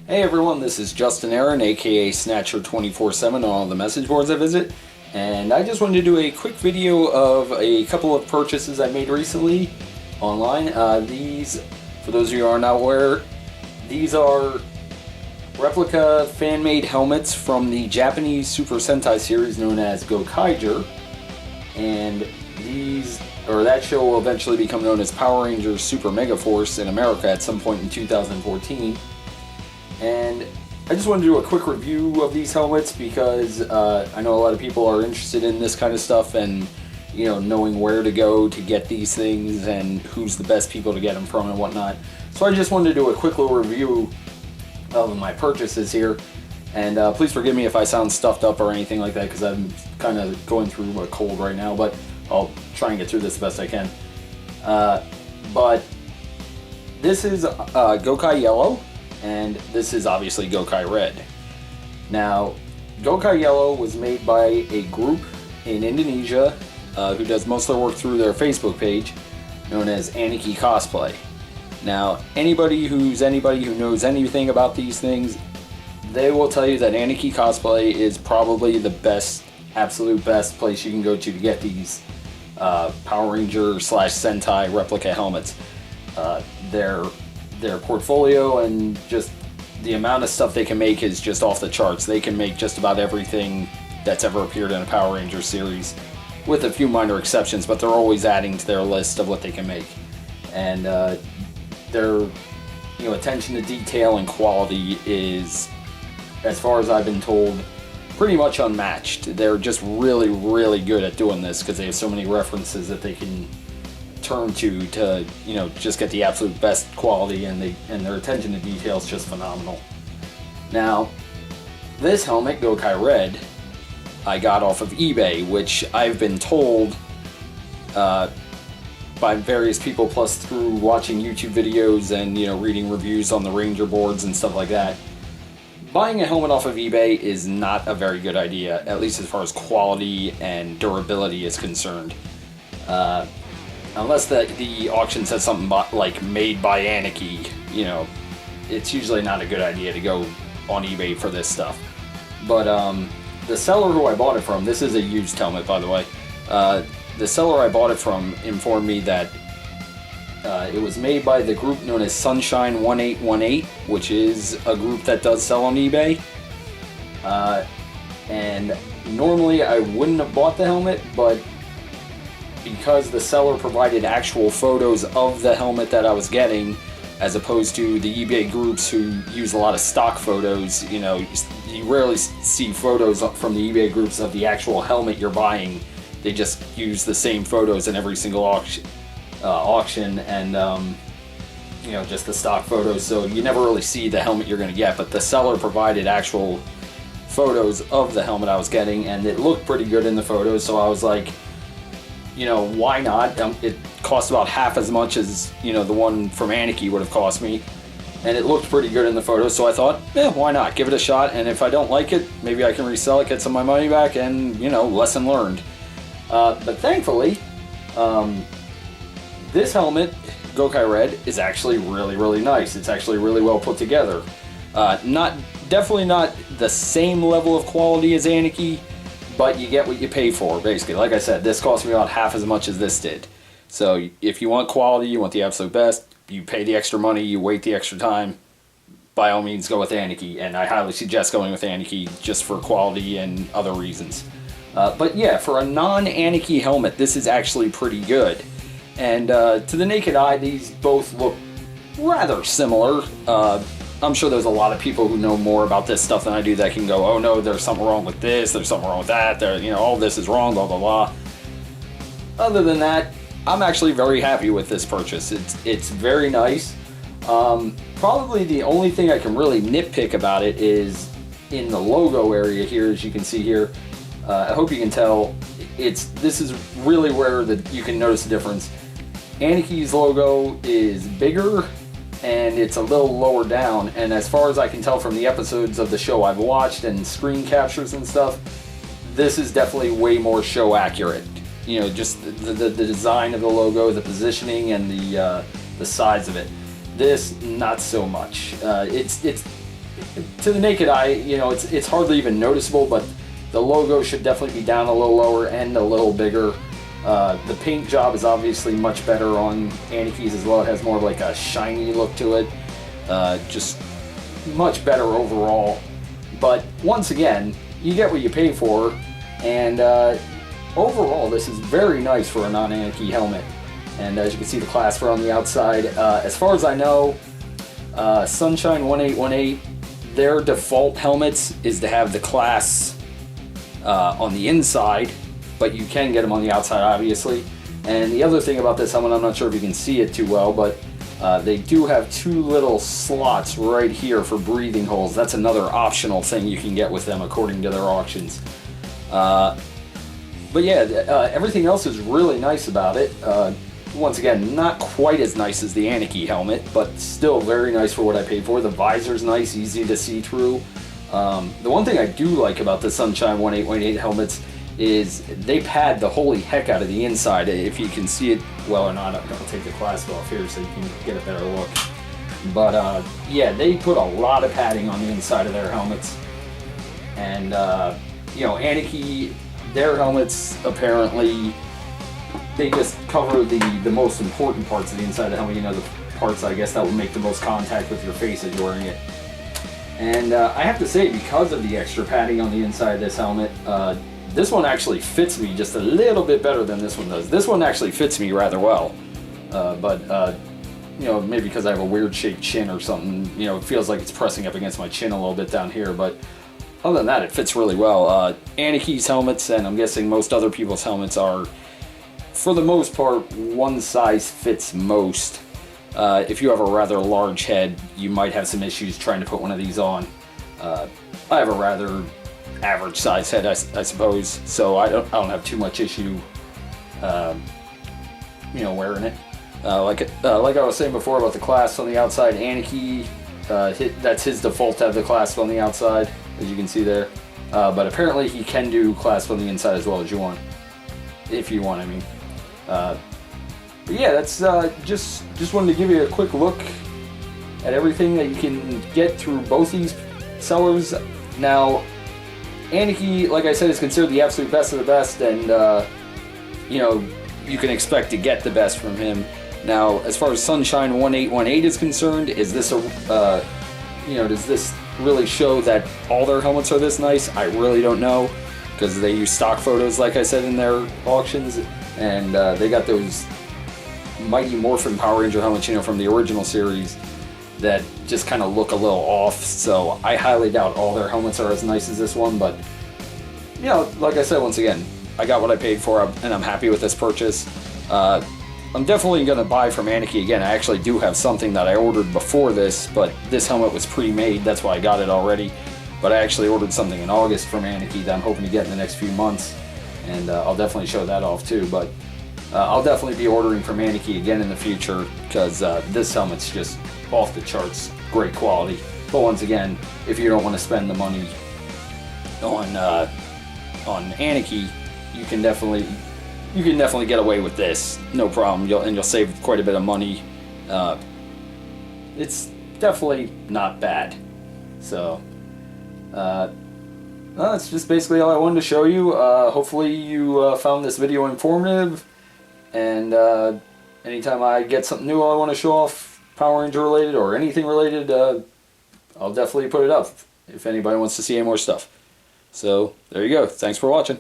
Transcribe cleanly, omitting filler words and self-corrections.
Hey everyone, this is Justin Aaron, aka Snatcher 24/7 on all the message boards I visit, and I just wanted to do a quick video of a couple of purchases I made recently online. These, for those of you who are not aware, these are replica fan-made helmets from the Japanese Super Sentai series known as Gokaiger, and that show will eventually become known as Power Rangers Super Megaforce in America at some point in 2014. And I just wanted to do a quick review of these helmets because I know a lot of people are interested in this kind of stuff and, you know, knowing where to go to get these things and who's the best people to get them from and whatnot. So I just wanted to do a quick little review of my purchases here. And please forgive me if I sound stuffed up or anything like that because I'm kind of going through a cold right now, but I'll try and get through this the best I can. But this is Gokai Yellow. And this is obviously Gokai Red. Now, Gokai Yellow was made by a group in Indonesia who does most of their work through their Facebook page, known as Aniki Cosplay. Now, anybody who knows anything about these things, they will tell you that Aniki Cosplay is probably the best, absolute best place you can go to get these Power Ranger / Sentai replica helmets. Their portfolio and just the amount of stuff they can make is just off the charts. They can make just about everything that's ever appeared in a Power Rangers series, with a few minor exceptions, but they're always adding to their list of what they can make. And their attention to detail and quality is, as far as I've been told, pretty much unmatched. They're just really, really good at doing this because they have so many references that they can turn to just get the absolute best quality, and their attention to detail is just phenomenal. Now, this helmet, Gokai Red, I got off of eBay, which I've been told by various people, plus through watching YouTube videos and reading reviews on the Ranger boards and stuff like that. Buying a helmet off of eBay is not a very good idea, at least as far as quality and durability is concerned. Unless the auction says something like made by Aniki, it's usually not a good idea to go on eBay for this stuff. But the seller who I bought it from, this is a used helmet by the way, the seller I bought it from informed me that it was made by the group known as Sunshine 1818, which is a group that does sell on eBay. And normally I wouldn't have bought the helmet, but because the seller provided actual photos of the helmet that I was getting, as opposed to the eBay groups who use a lot of stock photos, you rarely see photos from the eBay groups of the actual helmet you're buying. They just use the same photos in every single auction and just the stock photos, so you never really see the helmet you're going to get. But the seller provided actual photos of the helmet I was getting, and it looked pretty good in the photos, so I was like, why not? It cost about half as much as, the one from Aniki would have cost me. And it looked pretty good in the photos, so I thought, why not? Give it a shot, and if I don't like it, maybe I can resell it, get some of my money back, and, lesson learned. But thankfully, this helmet, Gokai Red, is actually really, really nice. It's actually really well put together. Definitely not the same level of quality as Aniki, but you get what you pay for, basically. Like I said, this cost me about half as much as this did. So if you want quality, you want the absolute best, you pay the extra money, you wait the extra time, by all means go with Aniki. And I highly suggest going with Aniki just for quality and other reasons. But yeah, for a non-Aniki helmet, this is actually pretty good. And to the naked eye, these both look rather similar. I'm sure there's a lot of people who know more about this stuff than I do that can go, oh no, there's something wrong with this, there's something wrong with that, all this is wrong, blah, blah, blah. Other than that, I'm actually very happy with this purchase. It's very nice. Probably the only thing I can really nitpick about it is in the logo area here, as you can see here. I hope you can tell, this is really where you can notice the difference. Aniki's logo is bigger, and it's a little lower down, and as far as I can tell from the episodes of the show I've watched and screen captures and stuff, this is definitely way more show accurate. Just the design of the logo, the positioning, and the size of it. This, not so much. to the naked eye, you know, it's hardly even noticeable, but the logo should definitely be down a little lower and a little bigger. The paint job is obviously much better on Aniki's as well. It has more of like a shiny look to it. Just much better overall. But once again, you get what you pay for, and overall this is very nice for a non-Aniki helmet. And as you can see, the Clasp Are on the outside. As far as I know, Sunshine 1818, their default helmets is to have the clasps on the inside, but you can get them on the outside, obviously. And the other thing about this helmet, I'm not sure if you can see it too well, but they do have two little slots right here for breathing holes. That's another optional thing you can get with them according to their auctions. But yeah, everything else is really nice about it. Once again, not quite as nice as the Aniki helmet, but still very nice for what I paid for. The visor's nice, easy to see through. The one thing I do like about the Sunshine 1818 helmets is they pad the holy heck out of the inside. If you can see it well or not, I'll take the clasp off here so you can get a better look. But yeah, they put a lot of padding on the inside of their helmets. And you know, Aniki, their helmets apparently, they just cover the most important parts of the inside of the helmet, you know, the parts, I guess, that will make the most contact with your face as you're wearing it. And I have to say, because of the extra padding on the inside of this helmet, this one actually fits me just a little bit better than this one does. This one actually fits me rather well, but you know, maybe because I have a weird shaped chin or something, you know, it feels like it's pressing up against my chin a little bit down here, but other than that, it fits really well. Aniki's helmets, and I'm guessing most other people's helmets, are, for the most part, one size fits most. If you have a rather large head, you might have some issues trying to put one of these on. I have a rather average size head, I suppose, so I don't have too much issue, you know, wearing it. Like I was saying before about the clasp on the outside, Aniki, that's his default to have the clasp on the outside, as you can see there. But apparently he can do clasp on the inside as well as you want, if you want, I mean. But yeah, that's just wanted to give you a quick look at everything that you can get through both these sellers. Now, Aniki, like I said, is considered the absolute best of the best, and you know, you can expect to get the best from him. Now, as far as Sunshine 1818 is concerned, is this a you know, does this really show that all their helmets are this nice? I really don't know, because they use stock photos, like I said, in their auctions, and they got those Mighty Morphin Power Ranger helmets, you know, from the original series, that just kind of look a little off. So I highly doubt all their helmets are as nice as this one, but you know, like I said, once again, I got what I paid for, and I'm happy with this purchase. I'm definitely going to buy from Aniki again. I actually do have something that I ordered before this, but this helmet was pre-made, that's why I got it already. But I actually ordered something in August from Aniki that I'm hoping to get in the next few months, and I'll definitely show that off too. But I'll definitely be ordering from Aniki again in the future, because this helmet's just off the charts, great quality. But once again, if you don't want to spend the money on Aniki, you can definitely get away with this, no problem. You'll save quite a bit of money. It's definitely not bad. So that's just basically all I wanted to show you. Hopefully you found this video informative, and anytime I get something new I want to show off, Power Ranger related or anything related, I'll definitely put it up if anybody wants to see any more stuff. So there you go. Thanks for watching.